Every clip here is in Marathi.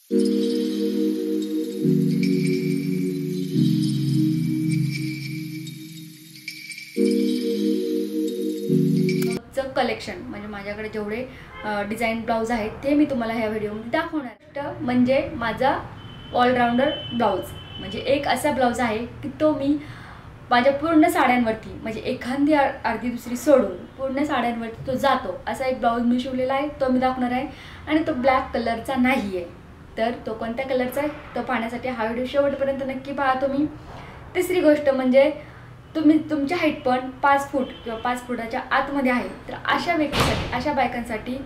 कलेक्शन म्हणजे माझ्याकडे जेवढे डिझाइन ब्लाउज आहेत ते मी तुम्हाला ह्या व्हिडिओमध्ये दाखवणार. म्हणजे माझा ऑलराउंडर ब्लाउज म्हणजे एक असा ब्लाउज आहे की तो मी माझ्या पूर्ण साड्यांवरती म्हणजे एखादी अर्धी दुसरी सोडून पूर्ण साड्यांवरती तो जातो असा एक ब्लाउज मी शिवलेला आहे. तो मी दाखवणार आहे आणि तो ब्लॅक कलरचा नाही आहे. तर तो कोणत्या कलरचा आहे तो पाहण्यासाठी हा व्हिडिओ शेवटपर्यंत नक्की पहा तुम्ही. तिसरी गोष्ट म्हणजे तुम्ही तुमची हाईट पण 5 फूट किंवा 5 फुटाच्या आतमध्ये आहे तर अशा व्यक्तीसाठी अशा बायकांसाठी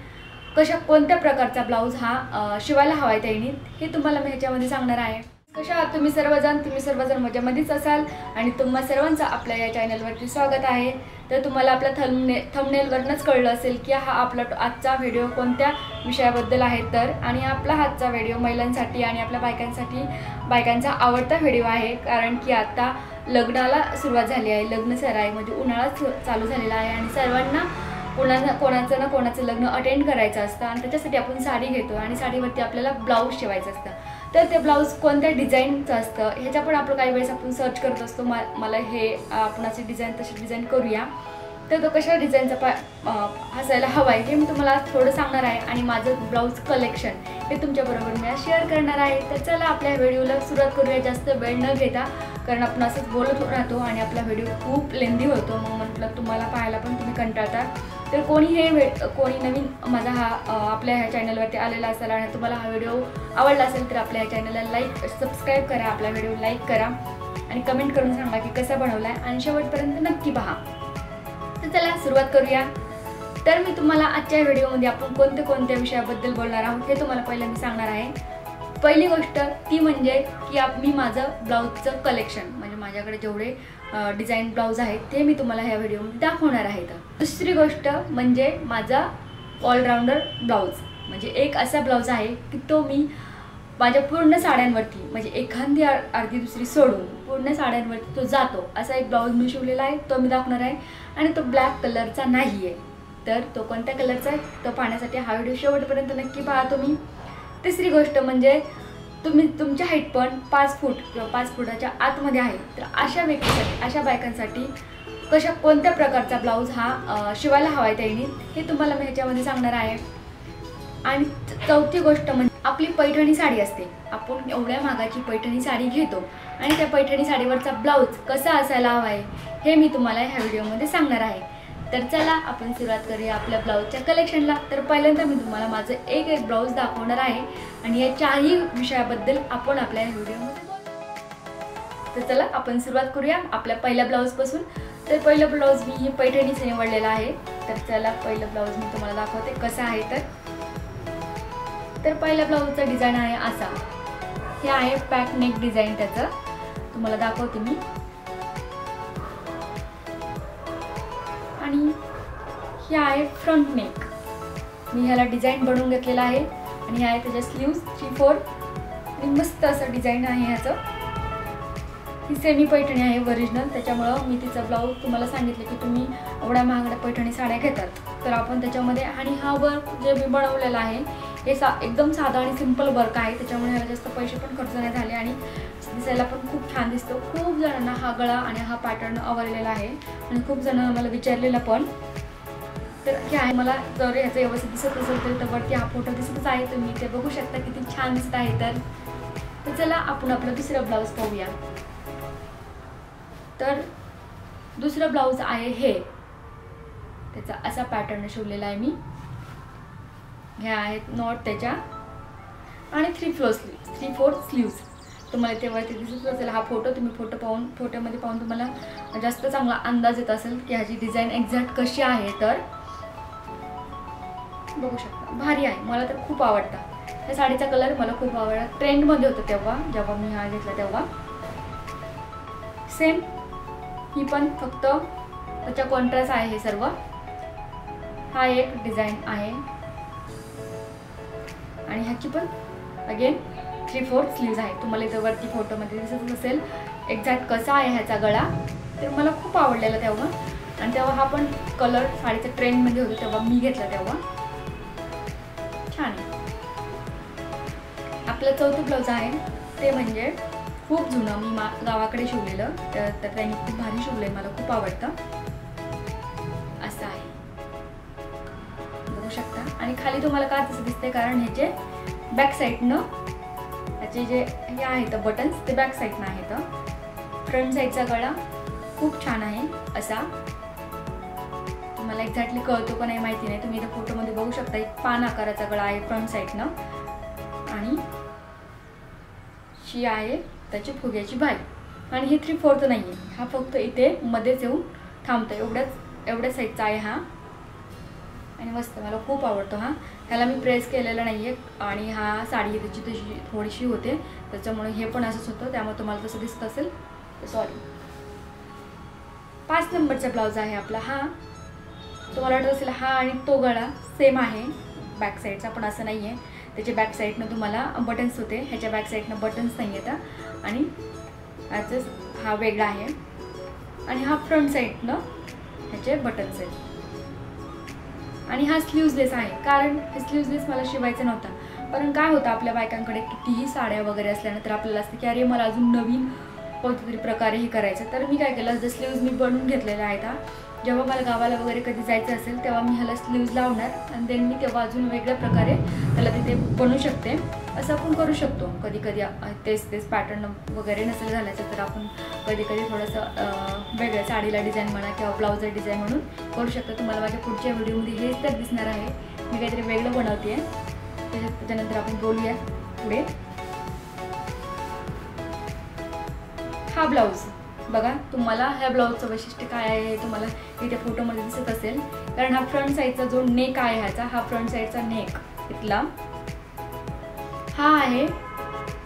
कोणत्या प्रकारचा ब्लाउज हा शिवायला हवा आहे त्याने हे तुम्हाला मी ह्याच्यामध्ये सांगणार आहे. कशा आहात तुम्ही सर्वजण मजेमध्येच असाल आणि तुम्हा सर्वांचं आपल्या या चॅनलवरती स्वागत आहे. तर तुम्हाला आपल्या थंबनेलवरनंच कळलं असेल की हा आपला आजचा व्हिडिओ कोणत्या विषयाबद्दल आहे. तर आणि आपला आजचा व्हिडिओ महिलांसाठी आणि आपल्या बायकांचा आवडता व्हिडिओ आहे. कारण की आता लग्नाला सुरुवात झाली आहे. लग्न सराई म्हणजे उन्हाळा चालू झालेला आहे आणि सर्वांना कोणाचं ना कोणाचं लग्न अटेंड करायचं असतं आणि त्याच्यासाठी आपण साडी घेतो आणि साडीवरती आपल्याला ब्लाऊज शिवायचं असतं. तर ते ब्लाऊज कोणत्या डिझाईनचं असतं ह्याच्या पण आपण काही वेळेस आपण सर्च करत असतो. मला हे आपण अशी डिझाईन तशी डिझाईन करूया. तर तो कशा डिझाईनचा असायला हवा आहे हे मी तुम्हाला थोडं सांगणार आहे आणि माझं ब्लाऊज कलेक्शन हे तुमच्याबरोबर मी शेअर करणार आहे. तर चला आपल्या व्हिडिओला सुरुवात करूया जास्त वेळ न घेता. कारण आपण असंच बोलत राहतो आणि आपला व्हिडिओ खूप लेंदी होतो. मग म्हटलं तुम्हाला पाहायला पण तुम्ही कंटाळता. तर कोणी नवीन माझा हा आपल्या ह्या चॅनलवरती आलेला असेल आणि तुम्हाला हा व्हिडिओ आवडला असेल तर आपल्या ह्या चॅनलला सबस्क्राईब करा, आपला व्हिडिओ लाईक करा आणि कमेंट करून सांगा की कसा बनवला आहे आणि शेवटपर्यंत नक्की पहा. तर चला सुरुवात करूया. तर मी तुम्हाला आजच्या व्हिडिओमध्ये आपण कोणत्या विषयाबद्दल बोलणार आहोत हे तुम्हाला पहिल्यांदा सांगणार आहे. पहिली गोष्ट ती म्हणजे की मी माझं ब्लाऊजचं कलेक्शन म्हणजे माझ्याकडे जेवढे डिझाइन ब्लाऊज आहेत ते मी तुम्हाला ह्या व्हिडिओमध्ये दाखवणार आहे. दुसरी गोष्ट म्हणजे माझा ऑलराउंडर ब्लाऊज म्हणजे एक असा ब्लाऊज आहे की तो मी माझ्या पूर्ण साड्यांवरती म्हणजे एखादी अर्धी दुसरी सोडून पूर्ण साड्यांवरती तो जातो असा एक ब्लाऊज मी शिवलेला आहे. तो मी दाखवणार आहे आणि तो ब्लॅक कलरचा नाही आहे. तर तो कोणत्या कलरचा आहे तो पाहण्यासाठी हा व्हिडिओ शेवटपर्यंत नक्की पहा तुम्ही. तिसरी गोष्ट म्हणजे तुम्ही तुमची हाईट पण 5 फूट किंवा 5 फुटाच्या आतमध्ये आहे तर अशा व्यक्तीसाठी अशा बायकांसाठी कोणत्या प्रकारचा ब्लाऊज हा शिवायला हवा आहे त्याने हे तुम्हाला मी ह्याच्यामध्ये सांगणार आहे. आणि चौथी गोष्ट म्हणजे आपली पैठणी साडी असते. आपण एवढ्या महागाची पैठणी साडी घेतो आणि त्या पैठणी साडीवरचा ब्लाऊज कसा असायला हवा आहे हे मी तुम्हाला ह्या व्हिडिओमध्ये सांगणार आहे. तर चला आपण सुरुवात करूया आपल्या ब्लाऊजच्या कलेक्शनला. तर पहिल्यांदा मी तुम्हाला माझं एक ब्लाऊज दाखवणार आहे आणि या चारही विषयाबद्दल आपण आपल्या व्हिडिओमध्ये बोलू. तर चला आपण सुरुवात करूया आपल्या पहिल्या ब्लाऊजपासून. तर पहिलं ब्लाऊज मी हे पैठणीचं निवडलेलं आहे. तर चला पहिलं ब्लाऊज मी तुम्हाला दाखवते कसं आहे. तर पहिल्या ब्लाऊजचा डिझाईन आहे असा. हे आहे पॅक नेक डिझाईन त्याचं तुम्हाला दाखवते मी. आणि हे आहे फ्रंट नेक. मी ह्याला डिझाईन बनवून घेतलेला आहे आणि हे आहे त्याच्या स्लीव्ज 3/4 आणि मस्त असं डिझाईन आहे ह्याचं. ही सेमी पैठणी आहे ओरिजिनल त्याच्यामुळं मी तिचा ब्लाऊज तुम्हाला सांगितलं की तुम्ही एवढ्या महागड्या पैठणी साड्या घेतात तर आपण त्याच्यामध्ये आणि हा वर्क जे मी बनवलेला आहे हे एकदम साधा आणि सिंपल वर्क आहे त्याच्यामुळे ह्याला जास्त पैसे पण खर्च नाही झाले आणि दिसायला पण खूप छान दिसतो. खूप जणांना हा गळा आणि हा पॅटर्न आवडलेला आहे आणि खूप जण मला विचारलेलं पण. तर हे आहे मला जर ह्याचं व्यवस्थित दिसत असेल तर वरती हा फोटो दिसतच आहे तुम्ही ते बघू शकता किती छान दिसत आहे. तर चला आपण आपलं दुसरं ब्लाऊज पाहूया. तर दुसरं ब्लाऊज आहे हे त्याचा असा पॅटर्न शिवलेला आहे मी. ह्या आहेत नॉट त्याच्या आणि 3/4 स्लीव्ज तुम्हाला तेवढी दिसत असेल. हा फोटो तुम्ही फोटोमध्ये पाहून तुम्हाला जास्त चांगला अंदाज येत असेल की ह्याची डिझाईन एक्झॅक्ट कशी आहे. तर बघू शकता भारी आहे. मला तर खूप आवडता त्या साडीचा कलर मला खूप आवडला. ट्रेंडमध्ये होतं तेव्हा जेव्हा मी हा घेतला तेव्हा. सेम ही पण फक्त त्याच्या कॉन्ट्रास्ट आहे हे सर्व. हा एक डिझाईन आहे आणि ह्याची पण अगेन 3/4 स्लीव्ज आहे. तुम्हाला इथं वरती फोटोमध्ये दिसत असेल एक्झॅक्ट कसा आहे ह्याचा गळा. तर मला खूप आवडलेला तेव्हा आणि तेव्हा हा पण कलर साडीचा ट्रेंडमध्ये होता तेव्हा मी घेतला तेव्हा. छान आहे. आपलं चौथं ब्लाऊज आहे ते म्हणजे खूप जुनं मी गावाकडे शिवलेलं, तर त्यांनी खूप भारी शिवलंय, मला खूप आवडतं. असं आहे, बघू शकता. आणि खाली तुम्हाला का तसं दिसतंय, कारण ह्याचे बॅक साईडनं ह्याचे जे हे आहेत बटन्स ते बॅक साईडनं आहेत. फ्रंट साईडचा गळा खूप छान आहे असा. तुम्हाला एक्झॅक्टली कळतो का नाही माहिती नाही, तुम्ही इथं फोटोमध्ये बघू शकता. एक पान आकाराचा गळा आहे फ्रंट साईडनं आणि शी आहे त्याची फुग्याची बाई. आणि हे 3/4 नाही आहे, हा फक्त इथे मध्येच येऊन थांबतो. एवढ्या साईजचा आहे हा. आणि मस्त, मला खूप आवडतो हा. ह्याला मी प्रेस केलेलं नाही आहे आणि हा साडी त्याची तशी थोडीशी होते, त्याच्यामुळे हे पण असंच होतं, त्यामुळे तुम्हाला तसं दिसत असेल तर सॉरी. 5 नंबरचा ब्लाऊज आहे आपला हा. तुम्हाला वाटत असेल हा आणि तो गळा सेम आहे बॅक साईडचा, पण असं नाही आहे. त्याच्या बॅक साईडनं तुम्हाला बटन्स होते, ह्याच्या बॅक साईडनं बटन्स नाही येतात आणि ह्याचं हा वेगळा आहे. आणि हा फ्रंट साईडनं ह्याचे बटन्स आहेत. आणि हा स्लीव्जलेस आहे, कारण हे स्लीव्जलेस मला शिवायचं नव्हता. कारण काय होतं, आपल्या बायकांकडे कितीही साड्या वगैरे असल्यानंतर आपल्याला असतं की अरे मला अजून नवीन कोणत्या तरी प्रकारे हे करायचं. तर मी काय केलं, जर स्लीव्ज मी बनवून घेतलेला आहे का, जेव्हा मला गावाला वगैरे कधी जायचं असेल तेव्हा मी ह्याला स्लीव्ज लावणार आणि देन मी तेव्हा अजून वेगळ्या प्रकारे त्याला तिथे बनवू शकते. असं आपण करू शकतो. कधी कधी तेच पॅटर्न वगैरे नसेल घालायचं तर आपण कधी कधी थोडंसं वेगळ्या साडीला डिझाईन म्हणा किंवा ब्लाऊजला डिझाईन म्हणून करू शकतो. तुम्हाला माझ्या पुढच्या व्हिडिओमध्ये हेच तर दिसणार आहे, मी काहीतरी वेगळं बनवते आहे. त्याच्यानंतर आपण बोलूया पुढे. हा ब्लाऊज बघा, तुम्हाला ह्या ब्लाऊजचं वैशिष्ट्य काय आहे हे तुम्हाला इथे फोटोमध्ये दिसत असेल. कारण हा फ्रंट साईडचा जो नेक आहे ह्याचा, हा फ्रंट साईडचा नेक इथला हा आहे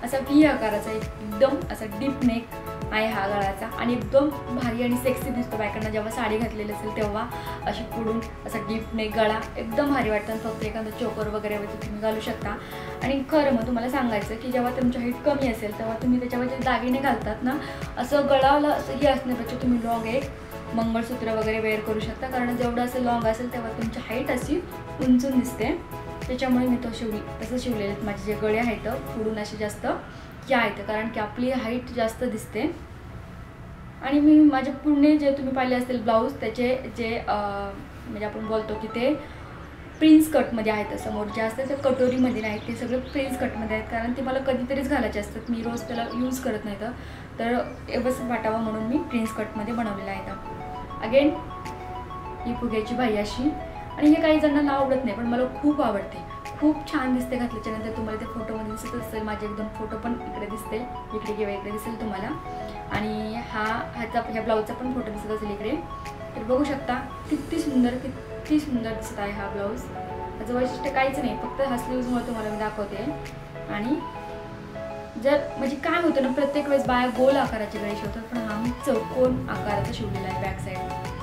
असा व्ही आकाराचा, एकदम असा डीप नेक आहे हा गळाचा. आणि एकदम भारी आणि सेक्सी दिसतो बायकांना जेव्हा साडी घातलेली असेल तेव्हा. अशी पुढून असा डीप नेक गळा एकदम भारी वाटतं. फक्त एखादं चोकर वगैरे तुम्ही घालू शकता. आणि खरं मग तुम्हाला सांगायचं की जेव्हा तुमची हाईट कमी असेल तेव्हा तुम्ही त्याच्यावर जे दागिने घालतात ना, असं गळाला असं हे असण्यापेक्षा तुम्ही लॉंग एक मंगळसूत्र वगैरे वेअर करू शकता. कारण जेवढं असं लॉंग असेल तेव्हा तुमची हाईट अशी उंचून दिसते. त्याच्यामुळे मी तसं शिवलेले आहेत. माझे जे गळे आहेत पुढून असे जास्त या आहेत, कारण की आपली हाईट जास्त दिसते. आणि मी माझे पुढे जे तुम्ही पाहिले असतील ब्लाऊज, त्याचे जे म्हणजे आपण बोलतो की ते प्रिन्स कटमध्ये आहेत. समोर जे असतात ते कटोरीमध्ये नाहीत, ते सगळे प्रिन्स कटमध्ये आहेत. कारण ते मला कधीतरीच घालायचे असतात, मी रोज त्याला यूज करत नाही. तर व्यवस्थित वाटावं म्हणून मी प्रिन्स कटमध्ये बनवलेलं आहे. अगेन ही फुग्याची बाई अशी. आणि हे काही जणांना आवडत नाही, पण मला खूप आवडते, खूप छान दिसते घातल्याच्यानंतर. तुम्हाला ते फोटोमध्ये दिसत असेल, माझे 1-2 फोटो पण इकडे दिसते, इकडे किंवा इकडे दिसेल तुम्हाला. आणि ह्या ब्लाऊजचा पण फोटो दिसत असेल इकडे. तर बघू शकता किती सुंदर दिसत आहे हा ब्लाऊज. त्याचं वैशिष्ट्य काहीच नाही, फक्त हा स्लीव्जमुळे तुम्हाला मी दाखवते. आणि जर म्हणजे काय होतं ना, प्रत्येक वेळेस बाया गोल आकाराचे गळे शिवतात, पण हा मी चौकोन आकाराचा शिवलेला आहे बॅक साईड.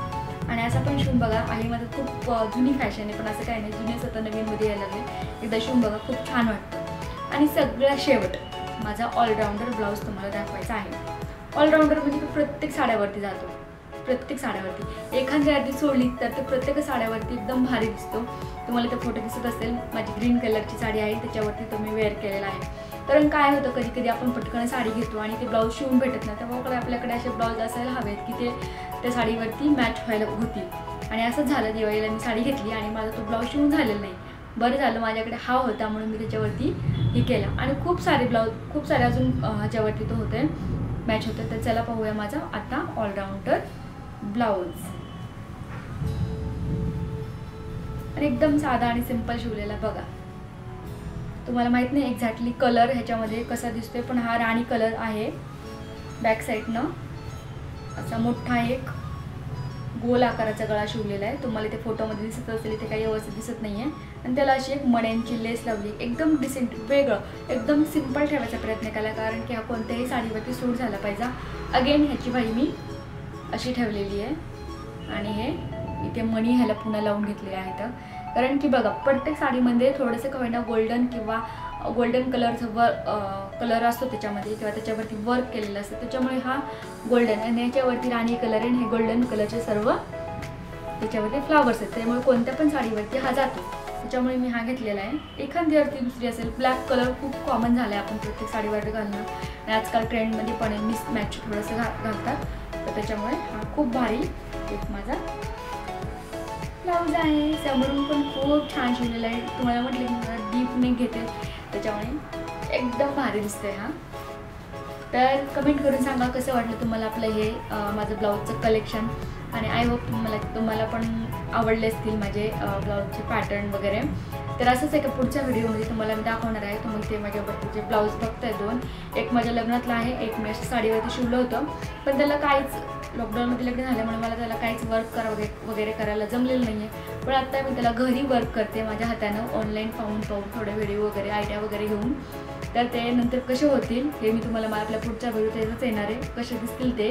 आणि असं पण शिवून बघा, आहे माझं खूप जुनी फॅशन आहे, पण असं काही नाही, जुने स्वतः नवीनमध्ये यायला लागले. एकदा शिवून बघा, खूप छान वाटतं. आणि सगळ्यात शेवट माझा ऑलराऊंडर ब्लाऊज तुम्हाला दाखवायचा आहे. ऑलराऊंडर म्हणजे तो प्रत्येक साड्यावरती जातो, प्रत्येक साड्यावरती. एखादी अर्धी सोडली तर ते प्रत्येक साड्यावरती एकदम भारी दिसतो. तुम्हाला ते फोटो दिसत असेल, माझी ग्रीन कलरची साडी आहे त्याच्यावरती तो मी वेअर केलेला आहे. कारण काय होतं, कधी कधी आपण पटकन साडी घेतो आणि ते ब्लाऊज शिवून भेटत नाही, तेव्हा आपल्याकडे असे ब्लाऊज असायला हवेत की ते त्या साडीवरती मॅच व्हायला होतील. आणि असंच झालं, दिवाळीला मी साडी घेतली आणि माझा तो ब्लाऊज शिवून झालेला नाही. बरं झालं माझ्याकडे हा होता म्हणून मी त्याच्यावरती हे केलं. आणि खूप सारे अजून ह्याच्यावरती तो होते, मॅच होतं. तर चला पाहूया माझा आता ऑलराऊंडर ब्लाऊज. आणि एकदम साधा आणि सिंपल शिवलेला बघा. तुम्हाला माहित नाही एक्झॅक्टली कलर ह्याच्यामध्ये कसा दिसतोय, पण हा राणी कलर आहे. बॅक साईडनं असा मोठा एक गोल आकाराचा गळा शिवलेला आहे. तुम्हाला ते फोटोमध्ये दिसत असेल, इथे काही व्यवस्थित दिसत नाही आहे. आणि त्याला अशी एक मण्यांची लेस लावली, एकदम डिसेंट वेगळं, एकदम सिंपल ठेवायचा प्रयत्न केला, कारण की हा कोणत्याही साडीवरती सूट झाला पाहिजे. अगेन ह्याची बाई मी अशी ठेवलेली आहे. आणि हे इथे मणी ह्याला पुन्हा लावून घेतलेले आहेत. कारण की बघा, प्रत्येक साडीमध्ये थोडंसं का होईना गोल्डन किंवा गोल्डन कलरचं कलर असतो त्याच्यामध्ये, किंवा त्याच्यावरती वर्क केलेलं असतं, त्याच्यामुळे हा गोल्डन. आणि याच्यावरती राणी कलर आणि हे गोल्डन कलरचे सर्व त्याच्यावरती फ्लावर्स आहेत, त्यामुळे कोणत्या पण साडीवरती हा जातो. त्याच्यामुळे मी हा घेतलेला आहे. एखादी अर्धी दुसरी असेल. ब्लॅक कलर खूप कॉमन झाला आहे आपण प्रत्येक साडीवर घालणं आणि आजकाल ट्रेंडमध्ये पण मिस मॅच थोडंसं घालतात, तर त्याच्यामुळे हा खूप भारी एक माझा ब्लाऊज आहे. समोरून पण खूप छान शिवलेला आहे. तुम्हाला म्हटलं की मला डीप नेक घेते, त्याच्यामुळे एकदम भारी दिसतंय हा. तर कमेंट करून सांगा कसं वाटलं तुम्हाला आपलं हे माझं ब्लाऊजचं कलेक्शन, आणि आय होप तुम्हाला पण आवडले असतील माझे ब्लाऊजचे पॅटर्न वगैरे. तर असंच एका पुढच्या व्हिडिओमध्ये तुम्हाला मी दाखवणार आहे. तुम्ही ते माझ्याबरोबरचे ब्लाऊज बघताय 2, एक माझ्या लग्नातला आहे, एक मी अशा साडीवरती शिवलं होतं, पण त्याला काहीच लॉकडाऊनमध्ये लग्न झाल्यामुळे मला त्याला काहीच वर्क वगैरे करायला जमलेलं नाही आहे. पण आत्ता मी त्याला घरी वर्क करते माझ्या हातानं, ऑनलाईन पाहून थोडे व्हिडिओ वगैरे आयडिया वगैरे घेऊन. तर ते नंतर कसे होतील हे मी तुम्हाला आपल्या पुढच्या व्हिडिओत येणार आहे, कसे दिसतील ते.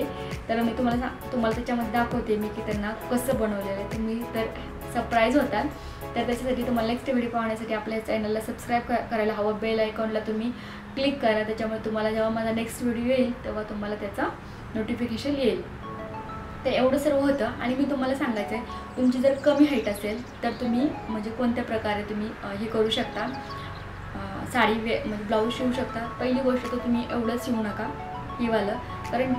तर मी तुम्हाला त्याच्यामध्ये दाखवते मी की त्यांना कसं बनवलेलं आहे. तुम्ही तर सरप्राईज होताल. तर त्याच्यासाठी तुम्हाला नेक्स्ट व्हिडिओ पाहण्यासाठी आपल्या चॅनलला सबस्क्राईब करायला हवं. बेल आयकॉनला तुम्ही क्लिक करा, त्याच्यामुळे तुम्हाला जेव्हा माझा नेक्स्ट व्हिडिओ येईल तेव्हा तुम्हाला त्याचा नोटिफिकेशन येईल. तर एवढं सर्व होतं. आणि मी तुम्हाला सांगायचं आहे, तुमची जर कमी हाईट असेल तर तुम्ही म्हणजे कोणत्या प्रकारे तुम्ही हे करू शकता, साडी म्हणजे ब्लाऊज शिवू शकता. पहिली गोष्ट तर तुम्ही एवढंच शिवू नका हिवालं, कारण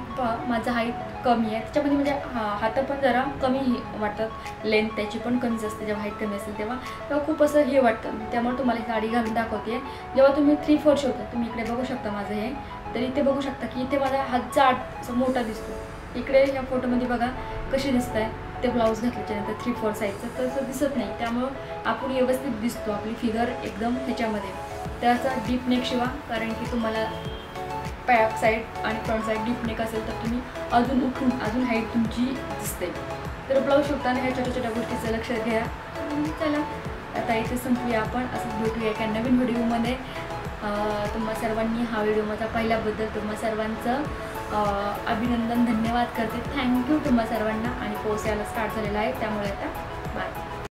माझा हाईट कमी आहे, त्याच्यामध्ये म्हणजे हातं पण जरा कमी वाटतात, लेंथ त्याची पण कमीच असते. जेव्हा हाईट कमी असेल तेव्हा खूप असं हे वाटतं. त्यामुळे तुम्हाला साडी घालून दाखवते. जेव्हा तुम्ही 3/4 शिवता, तुम्ही इकडे बघू शकता माझं हे, तर इथे बघू शकता की इथे माझा हात जाड असं मोठा दिसतो. इकडे ह्या फोटोमध्ये बघा कसे दिसत आहे ते ब्लाऊज घातल्याच्यानंतर 3/4 साईजचं तसं दिसत नाही. त्यामुळं आपण व्यवस्थित दिसतो, आपली फिगर एकदम ह्याच्यामध्ये. त्याचा डीप नेक शिवा, कारण की तुम्हाला बॅक साईड आणि फ्रंट साईड डीप नेक असेल तर तुम्ही अजून हाईट तुमची दिसते. तर ब्लाऊज शिवताना ह्या छोट्या छोट्या गोष्टीचं लक्ष घ्या. चला आता इथे संपूया आपण. असंच भेटूया एका नवीन व्हिडिओमध्ये. तुम्हा सर्वांनी हा व्हिडिओ माझा पाहिल्याबद्दल तुम्हा सर्वांचं अभिनंदन, धन्यवाद करते. थँक्यू तुम्हा सर्वांना. आणि पाऊस यायला स्टार्ट झालेला आहे, त्यामुळे आता बाय.